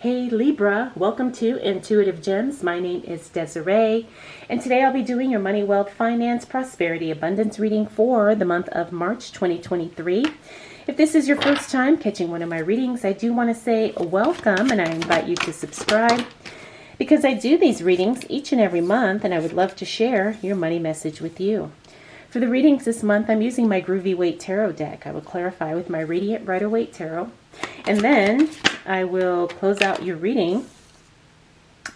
Hey Libra, welcome to Intuitive Gems. My name is Desiree, and today I'll be doing your money, wealth, finance, prosperity, abundance reading for the month of March 2023. If this is your first time catching one of my readings, I do want to say welcome, and I invite you to subscribe because I do these readings each and every month, and I would love to share your money message with you. For the readings this month, I'm using my Groovy Weight Tarot deck. I will clarify with my Radiant Rider-Waite Tarot, and then I will close out your reading,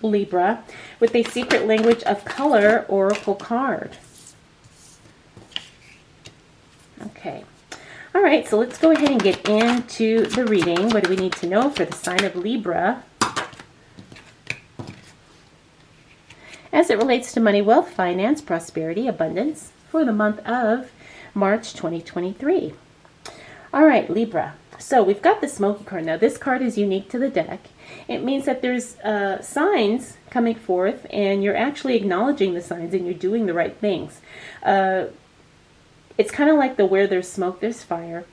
Libra, with a Secret Language of Color Oracle card. Okay. All right, so let's go ahead and get into the reading. What do we need to know for the sign of Libra as it relates to money, wealth, finance, prosperity, abundance for the month of March 2023? All right, Libra. So we've got the Smoky card. Now this card is unique to the deck. It means that there's signs coming forth, and you're actually acknowledging the signs and you're doing the right things. It's kind of like the where there's smoke, there's fire.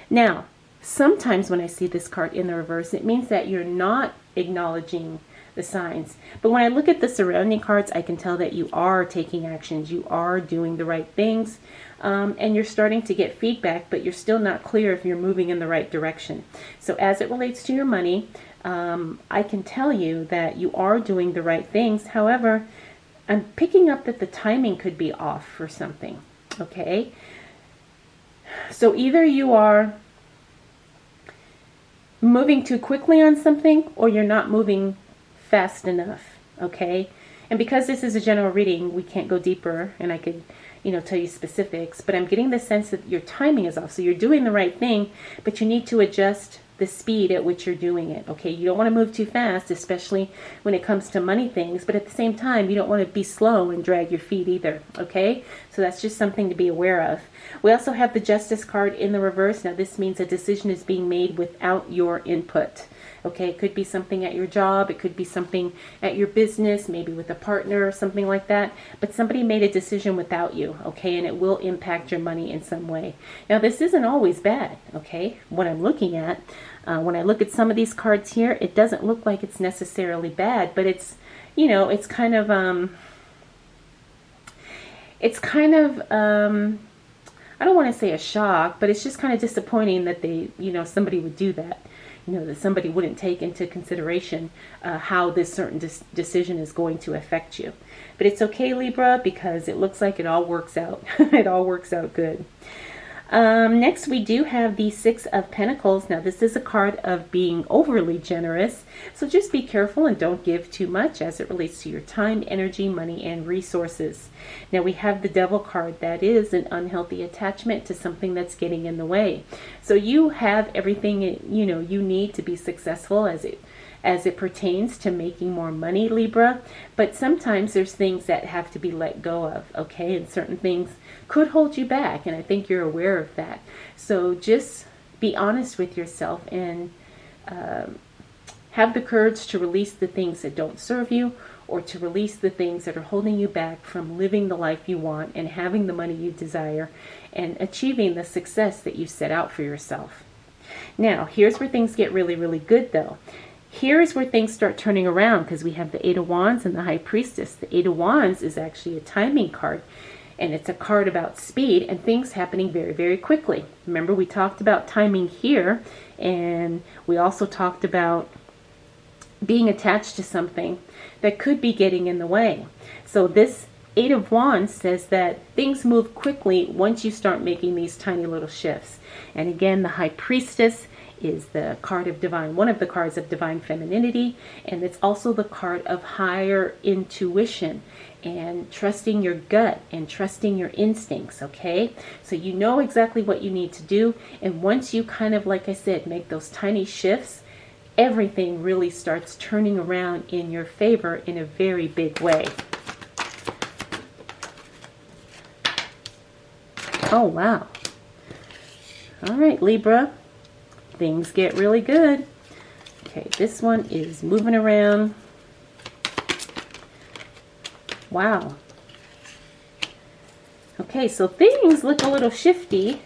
Now, sometimes when I see this card in the reverse, it means that you're not acknowledging the signs. But when I look at the surrounding cards, I can tell that you are taking actions, you are doing the right things, and you're starting to get feedback, but you're still not clear if you're moving in the right direction. So as it relates to your money, I can tell you that you are doing the right things. However, I'm picking up that the timing could be off for something, okay? So either you are moving too quickly on something, or you're not moving fast enough, okay? And because this is a general reading, we can't go deeper, and I could, tell you specifics, but I'm getting the sense that your timing is off. So you're doing the right thing, but you need to adjust the speed at which you're doing it, okay? You don't want to move too fast, especially when it comes to money things, but at the same time, you don't want to be slow and drag your feet either, okay? So that's just something to be aware of. We also have the Justice card in the reverse. Now this means a decision is being made without your input. Okay, it could be something at your job, it could be something at your business, maybe with a partner or something like that, but somebody made a decision without you, okay, and it will impact your money in some way. Now, this isn't always bad, okay, what I'm looking at. When I look at some of these cards here, it doesn't look like it's necessarily bad, but it's, it's kind of, I don't want to say a shock, but it's just kind of disappointing that they, somebody would do that. That somebody wouldn't take into consideration how this certain decision is going to affect you. But it's okay, Libra, because it looks like it all works out. It all works out good. Next, we do have the Six of Pentacles. Now, this is a card of being overly generous. So just be careful and don't give too much as it relates to your time, energy, money, and resources. Now, we have the Devil card. That is an unhealthy attachment to something that's getting in the way. So you have everything, you need to be successful as it pertains to making more money, Libra. But sometimes there's things that have to be let go of, okay? And certain things could hold you back, and I think you're aware of that. So just be honest with yourself and have the courage to release the things that don't serve you, or to release the things that are holding you back from living the life you want and having the money you desire and achieving the success that you set out for yourself. Now, here's where things get really, really good, though. Here's where things start turning around, because we have the Eight of Wands and the High Priestess. The Eight of Wands is actually a timing card, and it's a card about speed and things happening very, very quickly. Remember, we talked about timing here, and we also talked about being attached to something that could be getting in the way. So this Eight of Wands says that things move quickly once you start making these tiny little shifts. And again, the High Priestess is the card of one of the cards of divine femininity, and it's also the card of higher intuition and trusting your gut and trusting your instincts, okay? So you know exactly what you need to do, and once you kind of, like I said, make those tiny shifts, everything really starts turning around in your favor in a very big way. Oh, wow. All right, Libra. Things get really good. Okay, this one is moving around. Wow. Okay, so things look a little shifty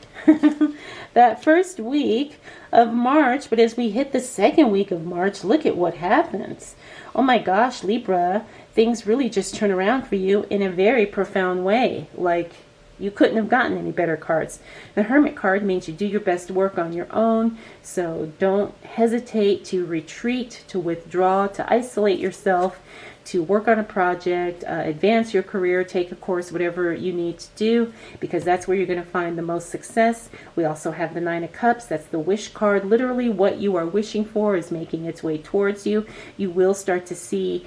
that first week of March, but as we hit the second week of March, look at what happens. Oh my gosh, Libra, things really just turn around for you in a very profound way. Like, you couldn't have gotten any better cards. The Hermit card means you do your best work on your own, so don't hesitate to retreat, to withdraw, to isolate yourself, to work on a project, advance your career, take a course, whatever you need to do, because that's where you're going to find the most success. We also have the Nine of Cups. That's the wish card. Literally what you are wishing for is making its way towards you. You will start to see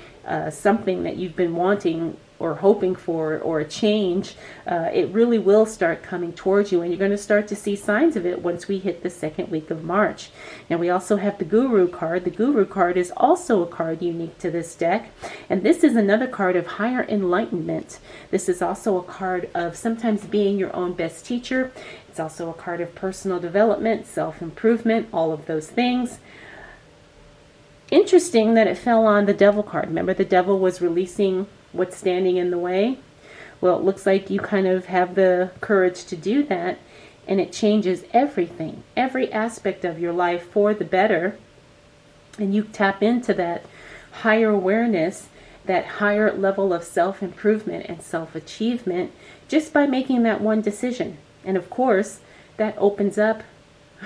something that you've been wanting or hoping for, or a change. It really will start coming towards you, and you're going to start to see signs of it once we hit the second week of March. Now we also have the Guru card. The Guru card is also a card unique to this deck, and this is another card of higher enlightenment. This is also a card of sometimes being your own best teacher. It's also a card of personal development, self-improvement, all of those things. Interesting that it fell on the Devil card. Remember, the Devil was releasing what's standing in the way? Well, it looks like you kind of have the courage to do that, and it changes everything, every aspect of your life for the better, and you tap into that higher awareness, that higher level of self-improvement and self-achievement just by making that one decision. And of course, that opens up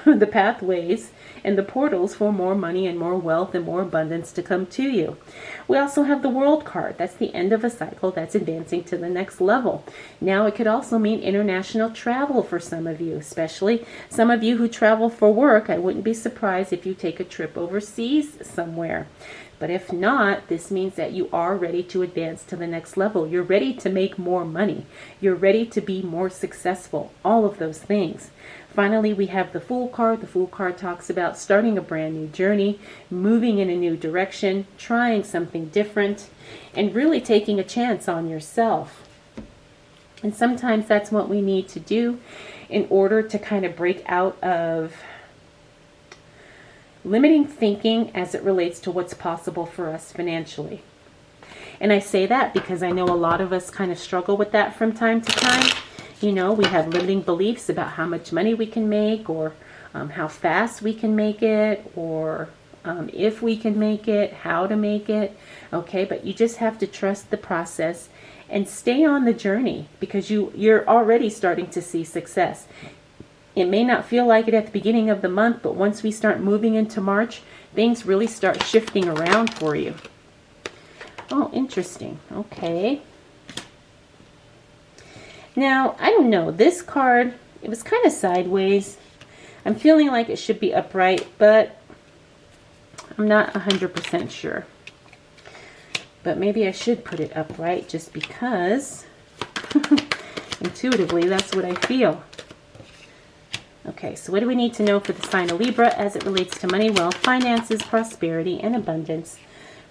the pathways and the portals for more money and more wealth and more abundance to come to you. We also have the World card. That's the end of a cycle. That's advancing to the next level. Now it could also mean international travel for some of you, especially some of you who travel for work. I wouldn't be surprised if you take a trip overseas somewhere. But if not, this means that you are ready to advance to the next level. You're ready to make more money. You're ready to be more successful. All of those things. Finally, we have the Fool card. The Fool card talks about starting a brand new journey, moving in a new direction, trying something different, and really taking a chance on yourself. And sometimes that's what we need to do in order to kind of break out of limiting thinking as it relates to what's possible for us financially. And I say that because I know a lot of us kind of struggle with that from time to time. You know, we have limiting beliefs about how much money we can make, or how fast we can make it, or if we can make it, how to make it. Okay, but you just have to trust the process and stay on the journey, because you're already starting to see success. It may not feel like it at the beginning of the month, but once we start moving into March, things really start shifting around for you. Oh, interesting. Okay. Now, I don't know. This card, it was kind of sideways. I'm feeling like it should be upright, but I'm not 100% sure. But maybe I should put it upright just because intuitively that's what I feel. Okay, so what do we need to know for the sign of Libra as it relates to money, wealth, finances, prosperity, and abundance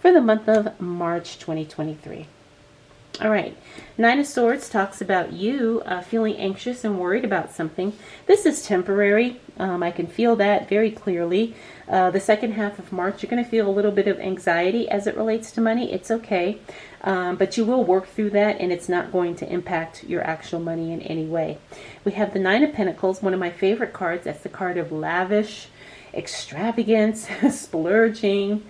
for the month of March 2023? All right, Nine of Swords talks about you feeling anxious and worried about something. This is temporary. I can feel that very clearly. The second half of March, you're going to feel a little bit of anxiety as it relates to money. It's okay, but you will work through that, and it's not going to impact your actual money in any way. We have the Nine of Pentacles, one of my favorite cards. That's the card of lavish, extravagance, splurging.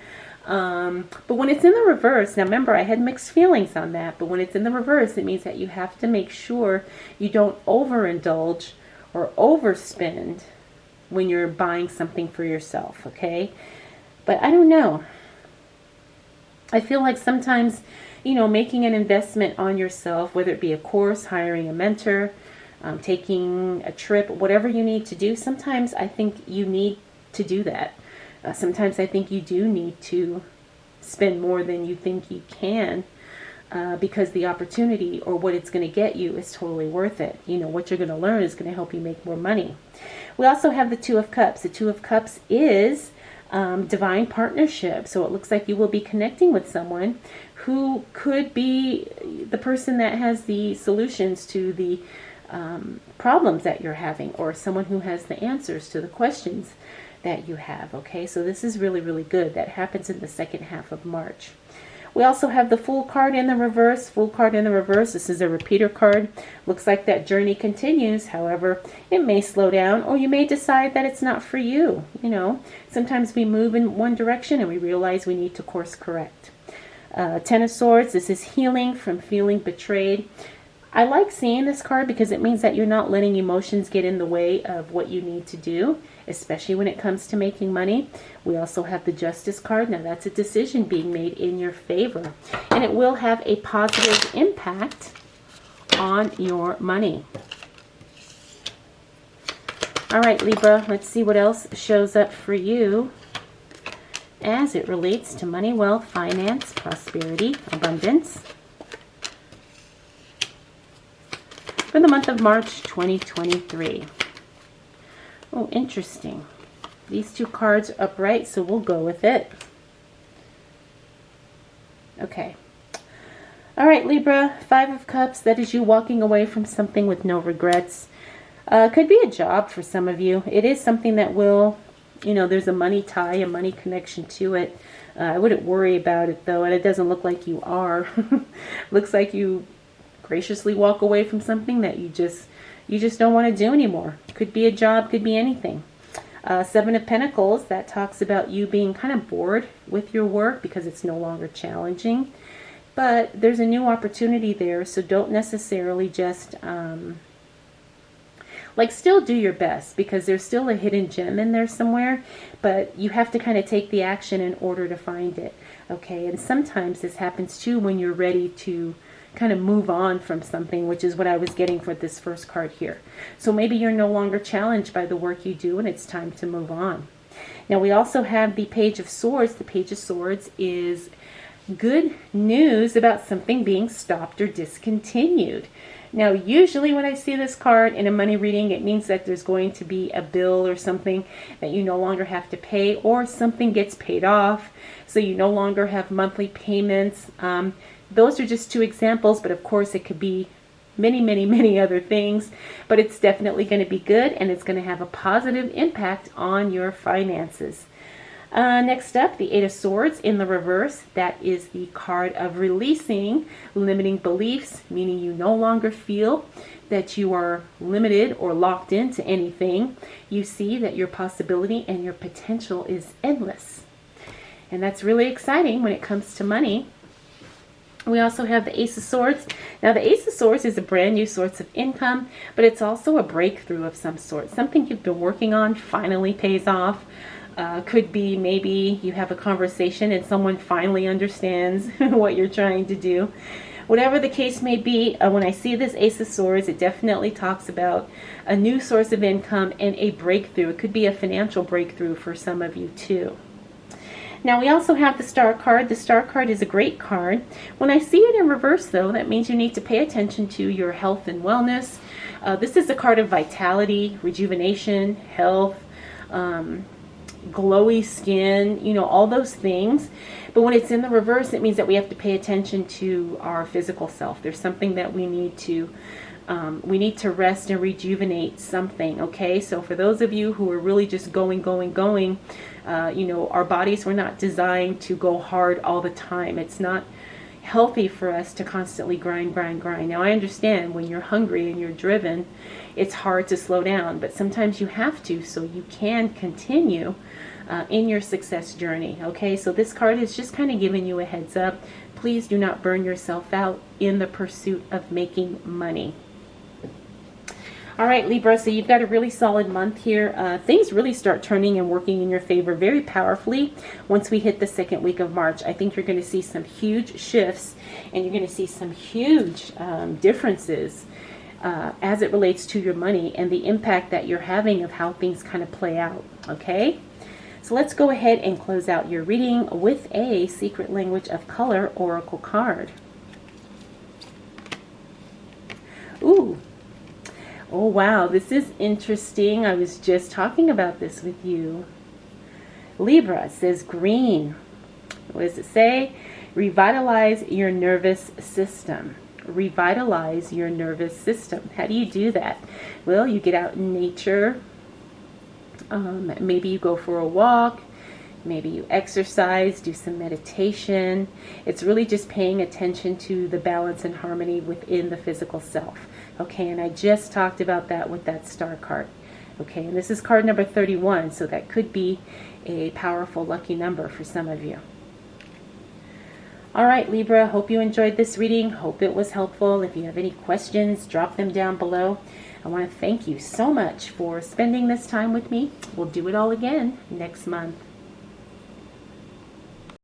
But when it's in the reverse, now remember I had mixed feelings on that, but when it's in the reverse, it means that you have to make sure you don't overindulge or overspend when you're buying something for yourself, okay? But I don't know. I feel like sometimes, you know, making an investment on yourself, whether it be a course, hiring a mentor, taking a trip, whatever you need to do, sometimes I think you need to do that. Sometimes I think you do need to spend more than you think you can, because the opportunity or what it's going to get you is totally worth it. You know, what you're going to learn is going to help you make more money. We also have the Two of Cups. The Two of Cups is divine partnership. So it looks like you will be connecting with someone who could be the person that has the solutions to the problems that you're having, or someone who has the answers to the questions that you have. Okay, so this is really, really good. That happens in the second half of March. We also have the Fool card in the reverse. Fool card in the reverse. This is a repeater card. Looks like that journey continues. However, it may slow down, or you may decide that it's not for you. You know, sometimes we move in one direction and we realize we need to course correct. Ten of Swords. This is healing from feeling betrayed. I like seeing this card because it means that you're not letting emotions get in the way of what you need to do, especially when it comes to making money. We also have the Justice card. Now that's a decision being made in your favor, and it will have a positive impact on your money. All right, Libra, let's see what else shows up for you as it relates to money, wealth, finance, prosperity, abundance for the month of March 2023. Oh, interesting. These two cards are upright, so we'll go with it. Okay. All right, Libra, Five of Cups. That is you walking away from something with no regrets. Could be a job for some of you. It is something that will, you know, there's a money tie, a money connection to it. I wouldn't worry about it, though, and it doesn't look like you are. Looks like you graciously walk away from something that you just don't want to do anymore. Could be a job, could be anything. Seven of Pentacles, that talks about you being kind of bored with your work because it's no longer challenging. But there's a new opportunity there, so don't necessarily just still do your best, because there's still a hidden gem in there somewhere, but you have to kind of take the action in order to find it. Okay, and sometimes this happens too when you're ready to kind of move on from something, which is what I was getting for this first card here. So maybe you're no longer challenged by the work you do and it's time to move on. Now we also have the Page of Swords. The Page of Swords is good news about something being stopped or discontinued. Now usually when I see this card in a money reading, it means that there's going to be a bill or something that you no longer have to pay, or something gets paid off so you no longer have monthly payments. Those are just two examples, but of course it could be many, many, many other things. But it's definitely going to be good, and it's going to have a positive impact on your finances. Next up, the Eight of Swords in the reverse. That is the card of releasing limiting beliefs, meaning you no longer feel that you are limited or locked into anything. You see that your possibility and your potential is endless. And that's really exciting when it comes to money. We also have the Ace of Swords. Now the Ace of Swords is a brand new source of income, but it's also a breakthrough of some sort. Something you've been working on finally pays off. Could be maybe you have a conversation and someone finally understands what you're trying to do. Whatever the case may be, when I see this Ace of Swords, it definitely talks about a new source of income and a breakthrough. It could be a financial breakthrough for some of you too. Now we also have the Star card. The Star card is a great card. When I see it in reverse, though, that means you need to pay attention to your health and wellness. This is a card of vitality, rejuvenation, health, glowy skin, you know, all those things. But when it's in the reverse, it means that we have to pay attention to our physical self. There's something that we need to rest and rejuvenate something. Okay, so for those of you who are really just going, you know, our bodies were not designed to go hard all the time. It's not healthy for us to constantly grind. Now I understand when you're hungry and you're driven, it's hard to slow down, but sometimes you have to, so you can continue in your success journey. Okay, so this card is just kind of giving you a heads up. Please do not burn yourself out in the pursuit of making money. All right, Libra, so you've got a really solid month here. Things really start turning and working in your favor very powerfully once we hit the second week of March. I think you're going to see some huge shifts, and you're going to see some huge differences as it relates to your money and the impact that you're having of how things kind of play out. Okay, so let's go ahead and close out your reading with a Secret Language of Color Oracle card. Ooh. Oh, wow, this is interesting. I was just talking about this with you. Libra says green. What does it say? Revitalize your nervous system. Revitalize your nervous system. How do you do that? Well, you get out in nature. Maybe you go for a walk. Maybe you exercise, do some meditation. It's really just paying attention to the balance and harmony within the physical self. Okay, and I just talked about that with that star card. Okay, and this is card number 31, so that could be a powerful lucky number for some of you. All right, Libra, hope you enjoyed this reading. Hope it was helpful. If you have any questions, drop them down below. I want to thank you so much for spending this time with me. We'll do it all again next month.